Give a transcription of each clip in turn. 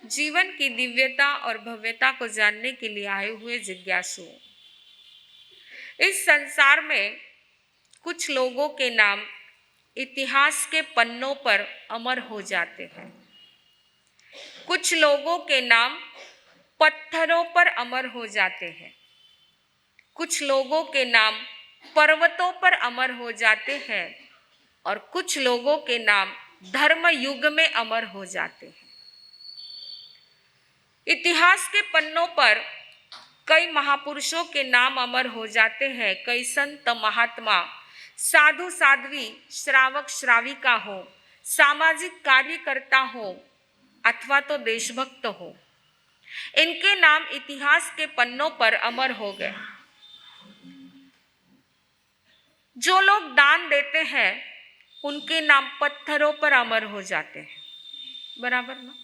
जीवन की दिव्यता और भव्यता को जानने के लिए आए हुए जिज्ञासुओं, इस संसार में कुछ लोगों के नाम इतिहास के पन्नों पर अमर हो जाते हैं। कुछ लोगों के नाम पत्थरों पर अमर हो जाते हैं। कुछ लोगों के नाम पर्वतों पर अमर हो जाते हैं और कुछ लोगों के नाम धर्म युग में अमर हो जाते हैं। इतिहास के पन्नों पर कई महापुरुषों के नाम अमर हो जाते हैं। कई संत महात्मा, साधु साध्वी, श्रावक श्राविका हो, सामाजिक कार्यकर्ता हो अथवा तो देशभक्त हो, इनके नाम इतिहास के पन्नों पर अमर हो गए। जो लोग दान देते हैं उनके नाम पत्थरों पर अमर हो जाते हैं। बराबर ना?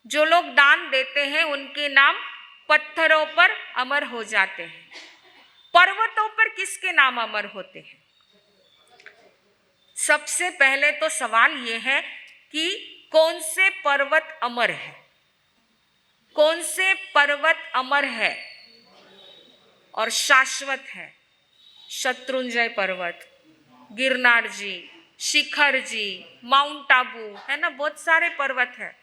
जो लोग दान देते हैं उनके नाम पत्थरों पर अमर हो जाते हैं। पर्वतों पर किसके नाम अमर होते हैं? सबसे पहले तो सवाल यह है कि कौन से पर्वत अमर है? कौन से पर्वत अमर है और शाश्वत है? शत्रुंजय पर्वत, गिरनार जी, शिखर जी, माउंट आबू, है ना, बहुत सारे पर्वत हैं।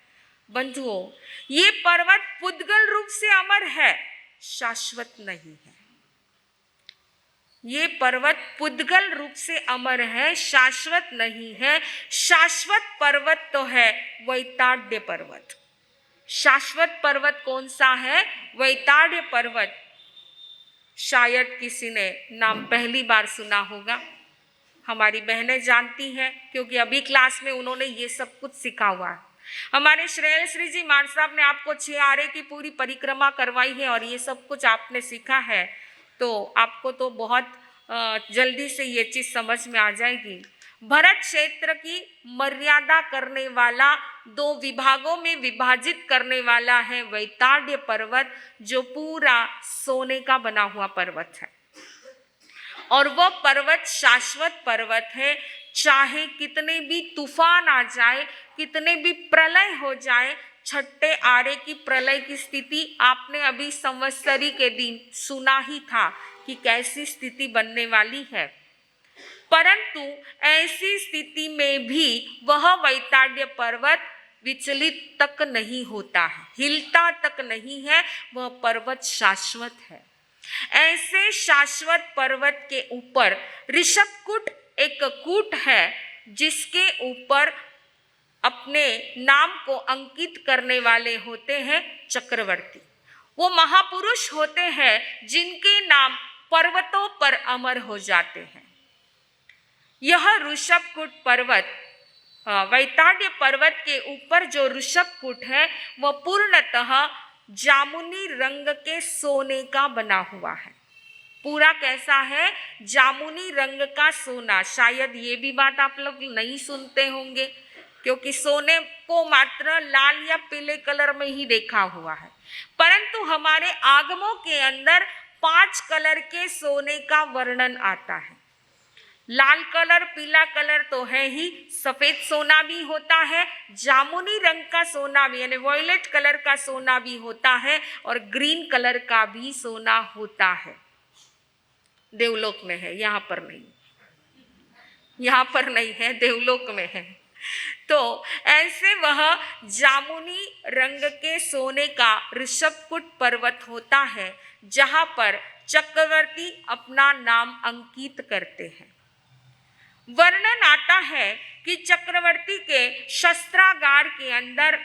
बंधुओं, ये पर्वत पुद्गल रूप से अमर है, शाश्वत नहीं है। ये पर्वत पुद्गल रूप से अमर है, शाश्वत नहीं है। शाश्वत पर्वत तो है वैताड्य पर्वत। शाश्वत पर्वत कौन सा है? वैताड्य पर्वत। शायद किसी ने नाम पहली बार सुना होगा। हमारी बहनें जानती हैं क्योंकि अभी क्लास में उन्होंने ये सब कुछ सीखा हुआ है। हमारे श्रेयश्री जी मान साहब ने आपको 6 आरे की पूरी परिक्रमा करवाई है और ये सब कुछ आपने सीखा है, तो आपको तो बहुत जल्दी से ये चीज़ समझ में आ जाएगी। भरत क्षेत्र की मर्यादा करने वाला, 2 विभागों में विभाजित करने वाला है वैताड्य पर्वत, जो पूरा सोने का बना हुआ पर्वत है। और वह पर्वत शाश्वत पर्वत है। चाहे कितने भी तूफान आ जाए, कितने भी प्रलय हो जाए, 6 आरे की प्रलय की स्थिति आपने अभी संवत्सरी के दिन सुना ही था कि कैसी स्थिति बनने वाली है। परंतु ऐसी स्थिति में भी वह वैताड्य पर्वत विचलित तक नहीं होता है, हिलता तक नहीं है। वह पर्वत शाश्वत है। ऐसे शाश्वत पर्वत के ऊपर ऋषभकूट एक कूट है, जिसके ऊपर अपने नाम को अंकित करने वाले होते हैं चक्रवर्ती। वो महापुरुष होते हैं जिनके नाम पर्वतों पर अमर हो जाते हैं। यह ऋषभकूट पर्वत, वैताड्य पर्वत के ऊपर जो ऋषभकूट है, वह पूर्णतः जामुनी रंग के सोने का बना हुआ है। पूरा कैसा है? जामुनी रंग का सोना। शायद ये भी बात आप लोग नहीं सुनते होंगे क्योंकि सोने को मात्र लाल या पीले कलर में ही देखा हुआ है, परंतु हमारे आगमों के अंदर 5 कलर के सोने का वर्णन आता है। लाल कलर, पीला कलर तो है ही, सफेद सोना भी होता है, जामुनी रंग का सोना भी यानी वॉयलेट कलर का सोना भी होता है और ग्रीन कलर का भी सोना होता है। देवलोक में है, यहाँ पर नहीं, यहाँ पर नहीं है, देवलोक में है। तो ऐसे वह जामुनी रंग के सोने का ऋषभकूट पर्वत होता है, जहाँ पर चक्रवर्ती अपना नाम अंकित करते हैं। वर्णन आता है कि चक्रवर्ती के शस्त्रागार के अंदर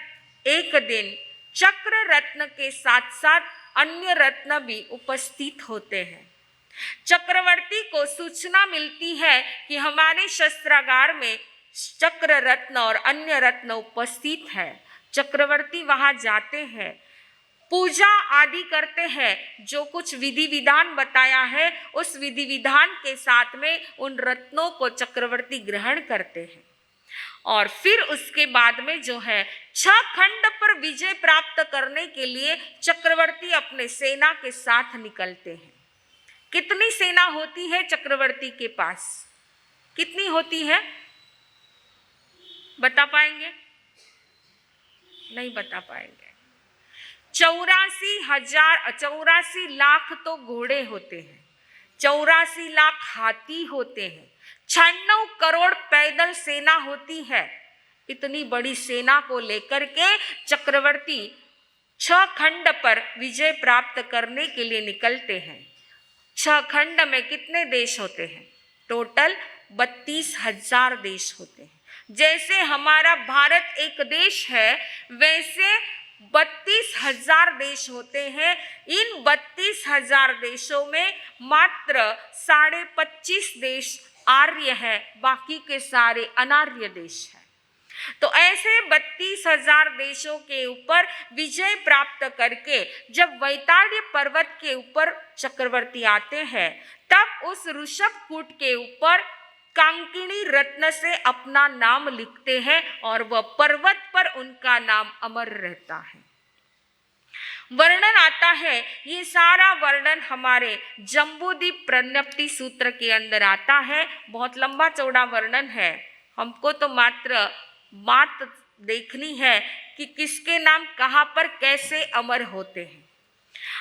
एक दिन चक्र रत्न के साथ साथ अन्य रत्न भी उपस्थित होते हैं। चक्रवर्ती को सूचना मिलती है कि हमारे शस्त्रागार में चक्र रत्न और अन्य रत्न उपस्थित है। चक्रवर्ती वहां जाते हैं, पूजा आदि करते हैं। जो कुछ विधि विधान बताया है, उस विधि विधान के साथ में उन रत्नों को चक्रवर्ती ग्रहण करते हैं और फिर उसके बाद में जो है 6 खंड पर विजय प्राप्त करने के लिए चक्रवर्ती अपने सेना के साथ निकलते हैं। कितनी सेना होती है चक्रवर्ती के पास? कितनी होती है, बता पाएंगे? नहीं बता पाएंगे। 84 लाख तो घोड़े होते हैं, 84 लाख हाथी होते हैं, 96 करोड़ पैदल सेना होती है। इतनी बड़ी सेना को लेकर के चक्रवर्ती 6 खंड पर विजय प्राप्त करने के लिए निकलते हैं। 6 खंड में कितने देश होते हैं? टोटल 32,000 देश होते हैं। जैसे हमारा भारत एक देश है, वैसे 32,000 देश होते हैं। इन 32,000 देशों में मात्र 25.5 देश आर्य है, बाकी के सारे अनार्य देश हैं। तो ऐसे 32,000 देशों के ऊपर विजय प्राप्त करके जब वैताड्य पर्वत के ऊपर चक्रवर्ती आते हैं, तब उस ऋषभकूट के ऊपर कांकिणी रत्न से अपना नाम लिखते हैं और वह पर्वत पर उनका नाम अमर रहता है। वर्णन आता है, ये सारा वर्णन हमारे जम्बूद्वीप प्रज्ञप्ति सूत्र के अंदर आता है। बहुत लंबा चौड़ा वर्णन है, हमको तो मात्र बात देखनी है कि किसके नाम कहाँ पर कैसे अमर होते हैं।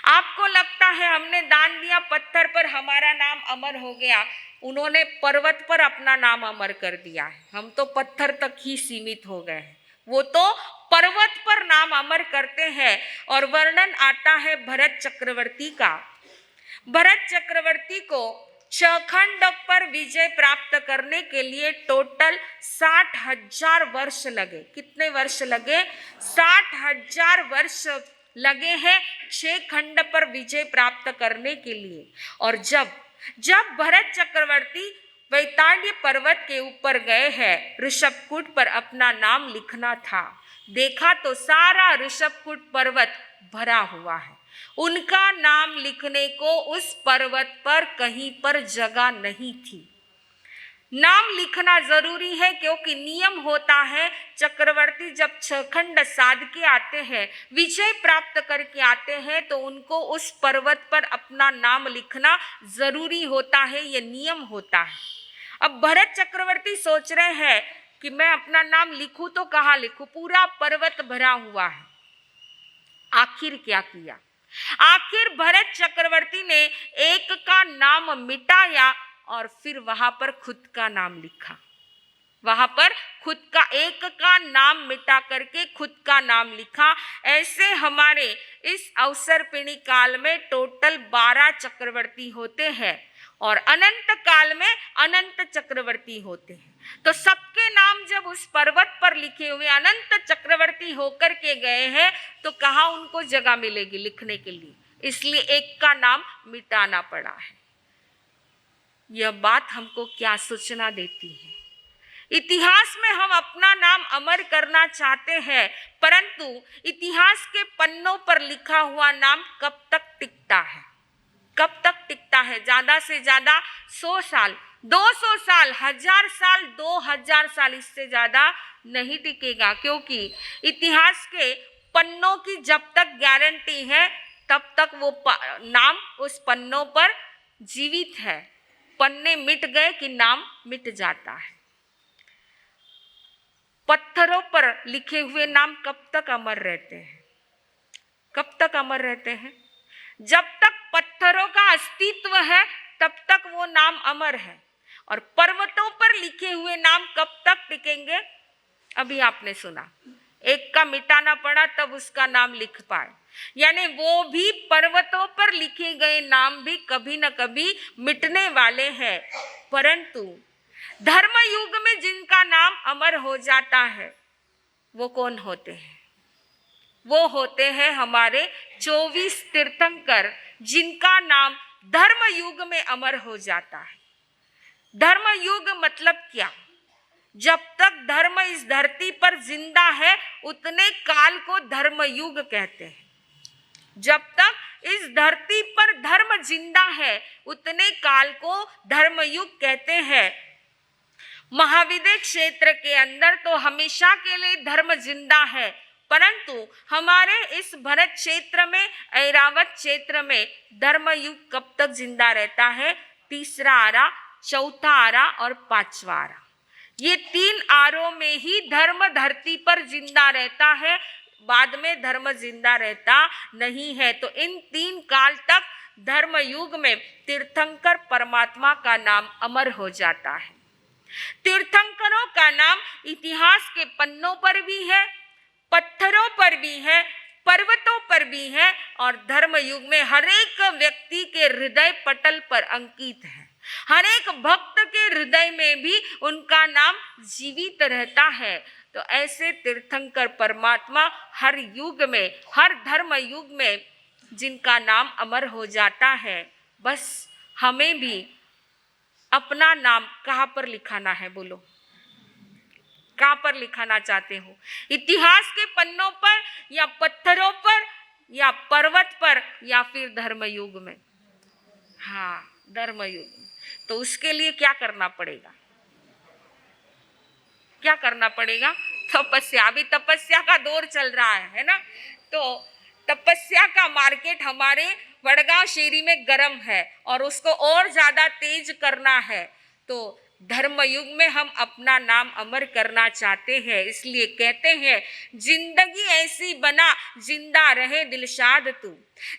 आपको लगता है हमने दान दिया पत्थर पर हमारा नाम अमर हो गया, उन्होंने पर्वत पर अपना नाम अमर कर दिया है, हम तो पत्थर तक ही सीमित हो गए हैं। वो तो पर्वत पर नाम अमर करते हैं। और वर्णन आता है भरत चक्रवर्ती का। भरत चक्रवर्ती को 6 खंड पर विजय प्राप्त करने के लिए टोटल 60,000 वर्ष लगे। कितने वर्ष लगे? 60,000 वर्ष लगे हैं 6 खंड पर विजय प्राप्त करने के लिए। और जब भरत चक्रवर्ती वैताड्य पर्वत के ऊपर गए हैं, ऋषभकूट पर अपना नाम लिखना था, देखा तो सारा ऋषभकूट पर्वत भरा हुआ है। उनका नाम लिखने को उस पर्वत पर कहीं पर जगह नहीं थी। नाम लिखना जरूरी है, क्योंकि नियम होता है चक्रवर्ती जब 6 खंड साध के आते हैं, विजय प्राप्त करके आते हैं, तो उनको उस पर्वत पर अपना नाम लिखना जरूरी होता है, ये नियम होता है। अब भरत चक्रवर्ती सोच रहे हैं कि मैं अपना नाम लिखूं तो कहाँ लिखूं, पूरा पर्वत भरा हुआ है। आखिर क्या किया? आखिर भरत चक्रवर्ती ने एक का नाम मिटाया और फिर वहां पर खुद का नाम लिखा। वहां पर खुद का एक का नाम मिटा करके खुद का नाम लिखा। ऐसे हमारे इस अवसरपिणी काल में टोटल 12 चक्रवर्ती होते हैं और अनंत काल में अनंत चक्रवर्ती होते हैं। तो सबके नाम जब उस पर्वत पर लिखे हुए अनंत चक्रवर्ती होकर के गए हैं, तो कहाँ उनको जगह मिलेगी लिखने के लिए, इसलिए एक का नाम मिटाना पड़ा है। यह बात हमको क्या सूचना देती है? इतिहास में हम अपना नाम अमर करना चाहते हैं, परंतु इतिहास के पन्नों पर लिखा हुआ नाम कब तक टिकता है? कब तक टिकता है? ज्यादा से ज्यादा 100 साल, 200 साल, 1000 साल, 2000 साल, इससे ज्यादा नहीं टिकेगा। क्योंकि इतिहास के पन्नों की जब तक गारंटी है, तब तक वो नाम उस पन्नों पर जीवित है। पन्ने मिट गए कि नाम मिट जाता है। पत्थरों पर लिखे हुए नाम कब तक अमर रहते हैं? कब तक अमर रहते हैं? जब तक पत्थरों का अस्तित्व है, तब तक वो नाम अमर है। और पर्वतों पर लिखे हुए नाम कब तक टिकेंगे? अभी आपने सुना, एक का मिटाना पड़ा तब उसका नाम लिख पाए। यानी वो भी पर्वतों पर लिखे गए नाम भी कभी न कभी मिटने वाले हैं। परंतु धर्म युग में जिनका नाम अमर हो जाता है, वो कौन होते हैं? वो होते हैं हमारे 24 तीर्थंकर, जिनका नाम धर्म युग में अमर हो जाता है। धर्म युग मतलब क्या? जब तक धर्म इस धरती पर जिंदा है, उतने काल को धर्म युग कहते हैं। जब तक इस धरती पर धर्म जिंदा है, उतने काल को धर्म युग कहते हैं। महाविद्य क्षेत्र के अंदर तो हमेशा के लिए धर्म जिंदा है, परंतु हमारे इस भरत क्षेत्र में, ऐरावत क्षेत्र में धर्म युग कब तक जिंदा रहता है? 3रा आरा, 4था आरा और 5वां आरा, ये 3 आरों में ही धर्म धरती पर जिंदा रहता है। बाद में धर्म जिंदा रहता नहीं है। तो इन 3 काल तक धर्म युग में तीर्थंकर परमात्मा का नाम अमर हो जाता है। तीर्थंकरों का नाम इतिहास के पन्नों पर भी है, पत्थरों पर भी है, पर्वतों पर भी है और धर्म युग में हर एक व्यक्ति के हृदय पटल पर अंकित है। हर एक भक्त के हृदय में भी उनका नाम जीवित रहता है। तो ऐसे तीर्थंकर परमात्मा हर युग में, हर धर्म युग में जिनका नाम अमर हो जाता है, बस हमें भी अपना नाम कहाँ पर लिखाना है? बोलो, कहाँ पर लिखाना चाहते हो? इतिहास के पन्नों पर या पत्थरों पर या पर्वत पर या फिर धर्मयुग में? हाँ, धर्मयुग में। तो उसके लिए क्या करना पड़ेगा? क्या करना पड़ेगा? तपस्या। अभी तपस्या का दौर चल रहा है ना? तो तपस्या का मार्केट हमारे वडगांव शेरी में गर्म है और उसको और ज्यादा तेज करना है। तो धर्मयुग में हम अपना नाम अमर करना चाहते हैं, इसलिए कहते हैं जिंदगी ऐसी बना जिंदा रहे दिलशाद तू,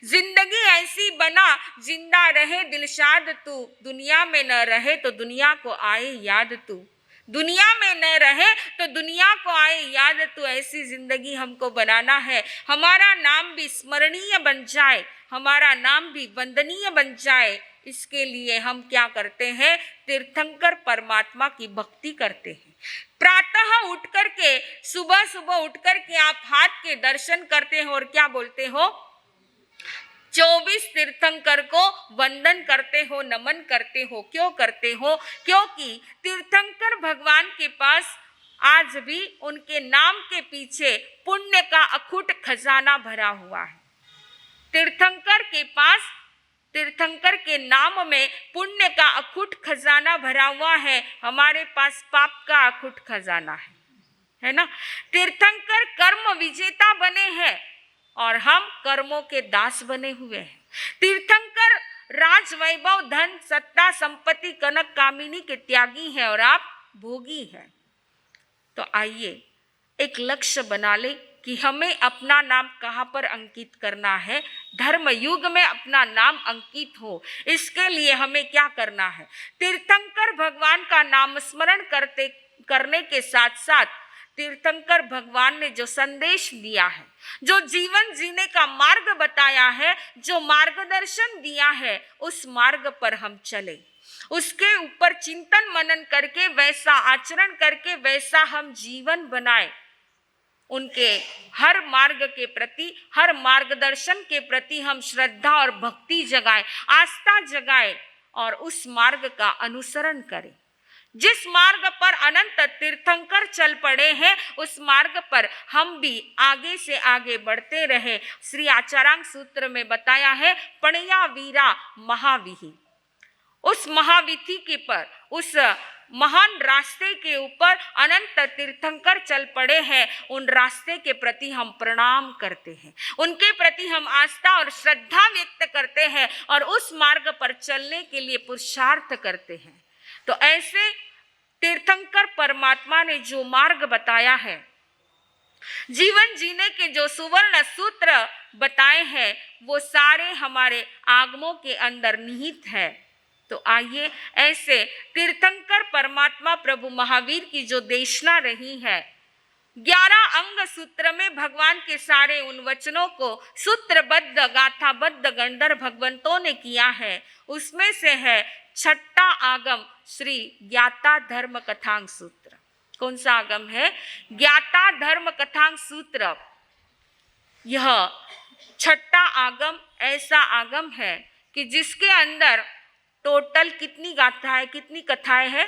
जिंदगी ऐसी बना जिंदा रहे दिलशाद तू, दुनिया में न रहे तो दुनिया को आए याद तू, दुनिया में न रहे तो दुनिया को आए याद तू। ऐसी जिंदगी हमको बनाना है, हमारा नाम भी स्मरणीय बन जाए, हमारा नाम भी वंदनीय बन जाए। इसके लिए हम क्या करते हैं? तीर्थंकर परमात्मा की भक्ति करते हैं। प्रातः उठ करके, सुबह सुबह उठ करके आप हाथ के दर्शन करते हो और क्या बोलते हो? 24 तीर्थंकर को वंदन करते हो, नमन करते हो। क्यों करते हो? क्योंकि तीर्थंकर भगवान के पास आज भी उनके नाम के पीछे पुण्य का अखुट खजाना भरा हुआ है। तीर्थंकर के पास, तीर्थंकर के नाम में पुण्य का अखुट खजाना भरा हुआ है। हमारे पास पाप का अखुट खजाना है ना? तीर्थंकर कर्म विजेता बने हैं और हम कर्मों के दास बने हुए हैं। तीर्थंकर राज वैभव धन सत्ता संपत्ति कनक कामिनी के त्यागी हैं और आप भोगी हैं। तो आइए एक लक्ष्य बना ले कि हमें अपना नाम कहाँ पर अंकित करना है? धर्म युग में अपना नाम अंकित हो। इसके लिए हमें क्या करना है? तीर्थंकर भगवान का नाम स्मरण करने के साथ साथ तीर्थंकर भगवान ने जो संदेश दिया है, जो जीवन जीने का मार्ग बताया है, जो मार्गदर्शन दिया है, उस मार्ग पर हम चले, उसके ऊपर चिंतन मनन करके, वैसा आचरण करके, वैसा हम जीवन बनाए। उनके हर मार्ग के प्रति, हर मार्गदर्शन के प्रति हम श्रद्धा और भक्ति जगाएं, आस्था जगाएं और उस मार्ग का अनुसरण करें। जिस मार्ग पर अनंत तीर्थंकर चल पड़े हैं, उस मार्ग पर हम भी आगे से आगे बढ़ते रहे। श्री आचारांग सूत्र में बताया है, पणया वीरा महाविहि। उस महाविधि के पर, उस महान रास्ते के ऊपर अनंत तीर्थंकर चल पड़े हैं। उन रास्ते के प्रति हम प्रणाम करते हैं, उनके प्रति हम आस्था और श्रद्धा व्यक्त करते हैं और उस मार्ग पर चलने के लिए पुरुषार्थ करते हैं। तो ऐसे तीर्थंकर परमात्मा ने जो मार्ग बताया है, जीवन जीने के जो सुवर्ण सूत्र बताए हैं, वो सारे हमारे आगमों के अंदर निहित है। तो आइए ऐसे तीर्थंकर परमात्मा प्रभु महावीर की जो देशना रही है, 11 अंग सूत्र में भगवान के सारे उन वचनों को सूत्रबद्ध, गाथाबद्ध गंधर्व भगवंतों ने किया है। उसमें से है छठा आगम श्री ज्ञाता धर्म कथांग सूत्र। कौन सा आगम है? ज्ञाता धर्म कथांग सूत्र। यह छठा आगम ऐसा आगम है कि जिसके अंदर टोटल कितनी गाथाएं, कितनी कथाएं हैं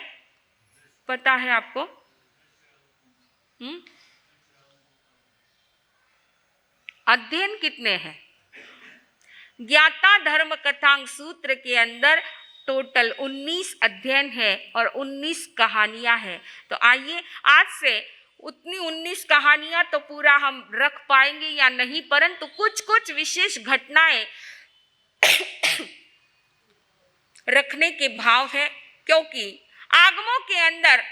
पता है आपको? अध्ययन कितने हैं? ज्ञाता धर्म कथांग सूत्र के अंदर टोटल 19 अध्ययन है और 19 कहानियां हैं। तो आइए आज से उतनी 19 कहानियां तो पूरा हम रख पाएंगे या नहीं, परंतु कुछ कुछ विशेष घटनाएं रखने के भाव है, क्योंकि आगमों के अंदर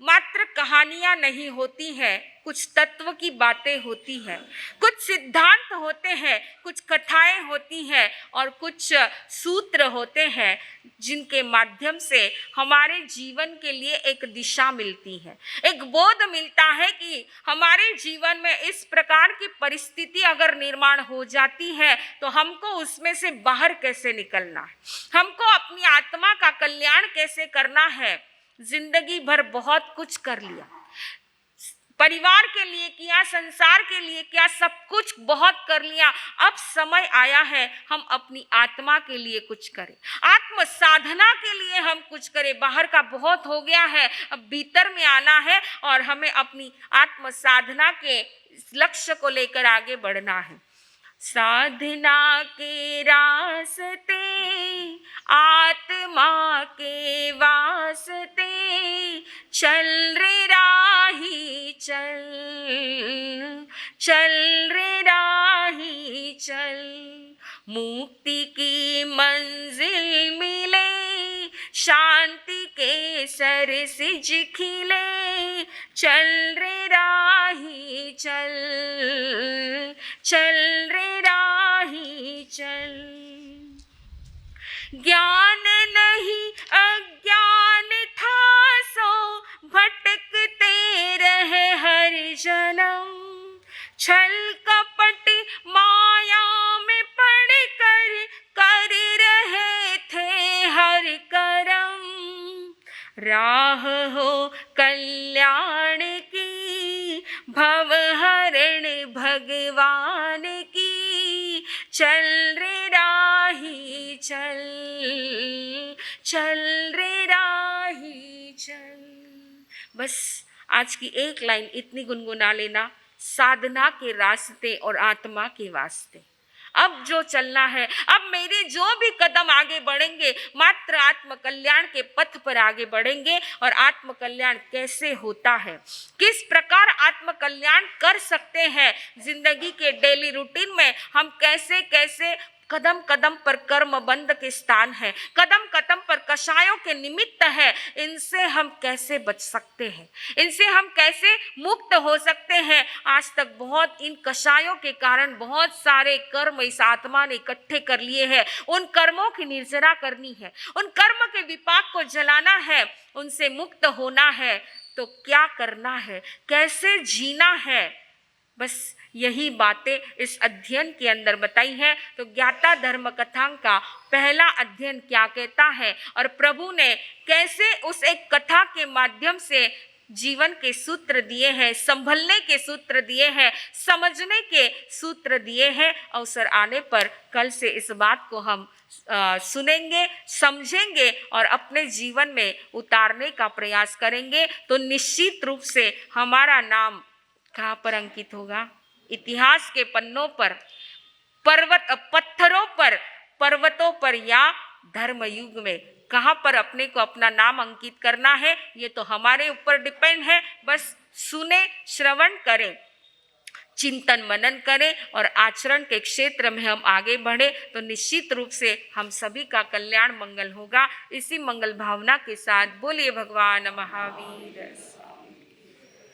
मात्र कहानियां नहीं होती हैं, कुछ तत्व की बातें होती हैं, कुछ सिद्धांत होते हैं, कुछ कथाएं होती हैं और कुछ सूत्र होते हैं जिनके माध्यम से हमारे जीवन के लिए एक दिशा मिलती है, एक बोध मिलता है कि हमारे जीवन में इस प्रकार की परिस्थिति अगर निर्माण हो जाती है तो हमको उसमें से बाहर कैसे निकलना है, हमको अपनी आत्मा का कल्याण कैसे करना है। जिंदगी भर बहुत कुछ कर लिया, परिवार के लिए किया, संसार के लिए किया, सब कुछ बहुत कर लिया। अब समय आया है हम अपनी आत्मा के लिए कुछ करें, आत्म साधना के लिए हम कुछ करें। बाहर का बहुत हो गया है, अब भीतर में आना है और हमें अपनी आत्म साधना के लक्ष्य को लेकर आगे बढ़ना है। साधना के रास्ते आत्मा के वास्ते चल रे राही चल, चल रे राही चल, मुक्ति की मंजिल मिले, शांति के सरसिज खिले, चल रे राही चल, चल रे राही चल। ज्ञान नहीं अज्ञान था सो भटकते रहे हर जन्म, छल कपट माया में पड़कर कर रहे थे हर कर्म, राह हो कल्याण की भवहरण भगवान की, चल रे राही चल, चल रे राही चल। बस आज की एक लाइन इतनी गुनगुना लेना, साधना के रास्ते और आत्मा के वास्ते अब जो चलना है, अब मेरे जो भी कदम आगे बढ़ेंगे मात्र आत्म कल्याण के पथ पर आगे बढ़ेंगे। और आत्म कल्याण कैसे होता है, किस प्रकार आत्म कल्याण कर सकते हैं, जिंदगी के डेली रूटीन में हम कैसे कैसे कदम कदम पर कर्म बंध के स्थान है, कदम कदम पर कषायों के निमित्त है, इनसे हम कैसे बच सकते हैं, इनसे हम कैसे मुक्त हो सकते हैं। आज तक बहुत इन कषायों के कारण बहुत सारे कर्म इस आत्मा ने इकट्ठे कर लिए हैं। उन कर्मों की निर्जरा करनी है, उन कर्म के विपाक को जलाना है, उनसे मुक्त होना है। तो क्या करना है, कैसे जीना है, बस यही बातें इस अध्ययन के अंदर बताई हैं। तो ज्ञाता धर्म कथांग का पहला अध्ययन क्या कहता है और प्रभु ने कैसे उस एक कथा के माध्यम से जीवन के सूत्र दिए हैं, संभलने के सूत्र दिए हैं, समझने के सूत्र दिए हैं। अवसर आने पर कल से इस बात को हम सुनेंगे, समझेंगे और अपने जीवन में उतारने का प्रयास करेंगे। तो निश्चित रूप से हमारा नाम कहाँ पर अंकित होगा, इतिहास के पन्नों पर, पत्थरों पर, पर्वतों पर या धर्म युग में कहाँ पर अपने को अपना नाम अंकित करना है, ये तो हमारे ऊपर डिपेंड है। बस सुने, श्रवण करें, चिंतन मनन करें और आचरण के क्षेत्र में हम आगे बढ़े तो निश्चित रूप से हम सभी का कल्याण मंगल होगा। इसी मंगल भावना के साथ बोलिए भगवान महावीर।